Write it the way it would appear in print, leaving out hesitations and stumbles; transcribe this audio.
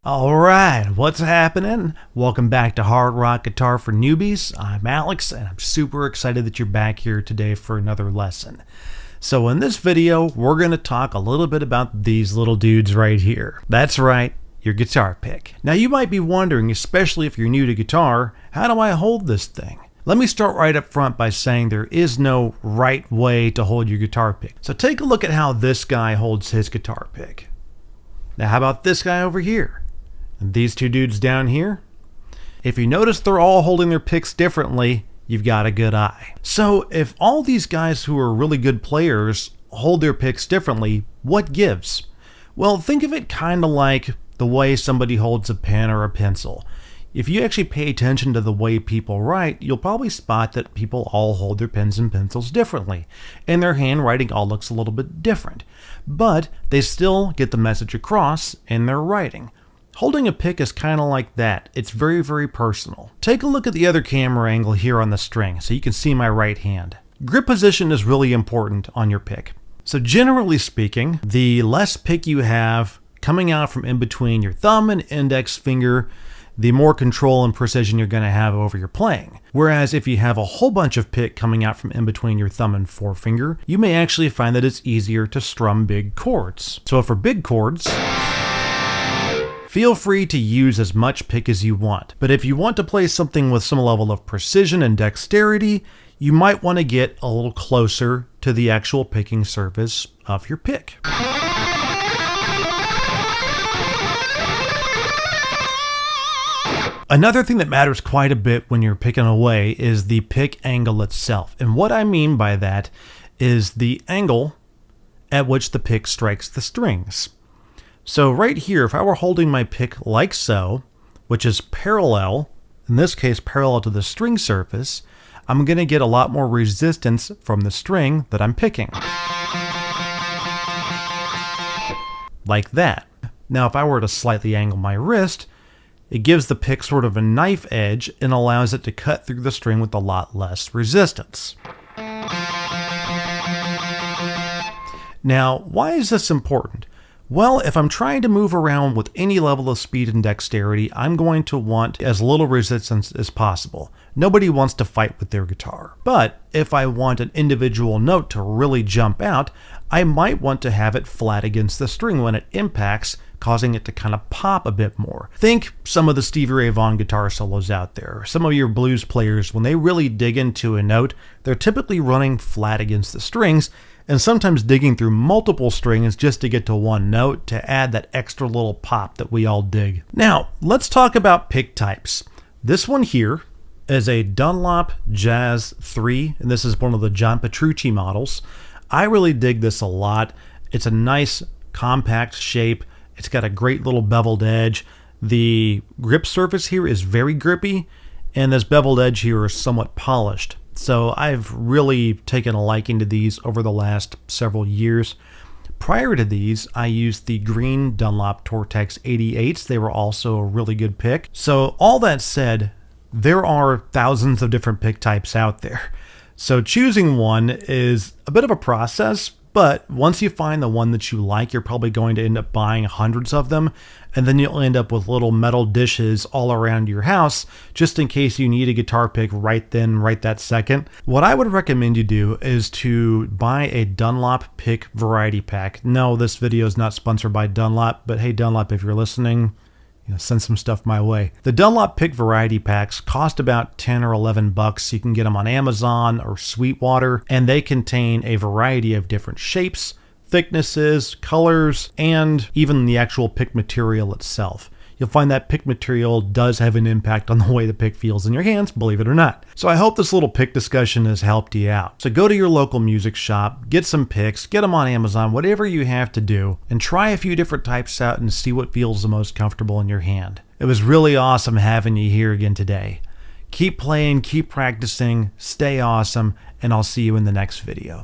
Alright, what's happening? Welcome back to Hard Rock Guitar for Newbies. I'm Alex, and I'm super excited that you're back here today for another lesson. So in this video, we're going to talk a little bit about these little dudes right here. That's right, your guitar pick. Now you might be wondering, especially if you're new to guitar, how do I hold this thing? Let me start right up front by saying there is no right way to hold your guitar pick. So take a look at how this guy holds his guitar pick. Now how about this guy over here? And these two dudes down here? If you notice they're all holding their picks differently, you've got a good eye. So if all these guys who are really good players hold their picks differently, what gives? Well, think of it kind of like the way somebody holds a pen or a pencil. If you actually pay attention to the way people write, you'll probably spot that people all hold their pens and pencils differently, and their handwriting all looks a little bit different. But they still get the message across in their writing. Holding a pick is kind of like that. It's very, very personal. Take a look at the other camera angle here on the string so you can see my right hand. Grip position is really important on your pick. So generally speaking, the less pick you have coming out from in between your thumb and index finger, the more control and precision you're going to have over your playing. Whereas if you have a whole bunch of pick coming out from in between your thumb and forefinger, you may actually find that it's easier to strum big chords. So for big chords, feel free to use as much pick as you want. But if you want to play something with some level of precision and dexterity, you might want to get a little closer to the actual picking surface of your pick. Another thing that matters quite a bit when you're picking away is the pick angle itself. And what I mean by that is the angle at which the pick strikes the strings. So right here, if I were holding my pick like so, which is parallel, in this case parallel to the string surface, I'm going to get a lot more resistance from the string that I'm picking. Like that. Now if I were to slightly angle my wrist, it gives the pick sort of a knife edge and allows it to cut through the string with a lot less resistance. Now, why is this important? Well, if I'm trying to move around with any level of speed and dexterity, I'm going to want as little resistance as possible. Nobody wants to fight with their guitar. But if I want an individual note to really jump out, I might want to have it flat against the string when it impacts, causing it to kind of pop a bit more. Think some of the Stevie Ray Vaughan guitar solos out there. Some of your blues players, when they really dig into a note, they're typically running flat against the strings, and sometimes digging through multiple strings just to get to one note to add that extra little pop that we all dig. Now, let's talk about pick types. This one here is a Dunlop Jazz 3, and this is one of the John Petrucci models. I really dig this a lot. It's a nice compact shape. It's got a great little beveled edge. The grip surface here is very grippy, and this beveled edge here is somewhat polished. So I've really taken a liking to these over the last several years. Prior to these, I used the green Dunlop Tortex 88s. They were also a really good pick. So all that said, there are thousands of different pick types out there. So choosing one is a bit of a process, but once you find the one that you like, you're probably going to end up buying hundreds of them, and then you'll end up with little metal dishes all around your house, just in case you need a guitar pick right then, right that second. What I would recommend you do is to buy a Dunlop pick variety pack. No, this video is not sponsored by Dunlop, but hey Dunlop, if you're listening, send some stuff my way. The Dunlop pick variety packs cost about 10 or 11 bucks. You can get them on Amazon or Sweetwater, and they contain a variety of different shapes, thicknesses, colors, and even the actual pick material itself. You'll find that pick material does have an impact on the way the pick feels in your hands, believe it or not. So I hope this little pick discussion has helped you out. So go to your local music shop, get some picks, get them on Amazon, whatever you have to do, and try a few different types out and see what feels the most comfortable in your hand. It was really awesome having you here again today. Keep playing, keep practicing, stay awesome, and I'll see you in the next video.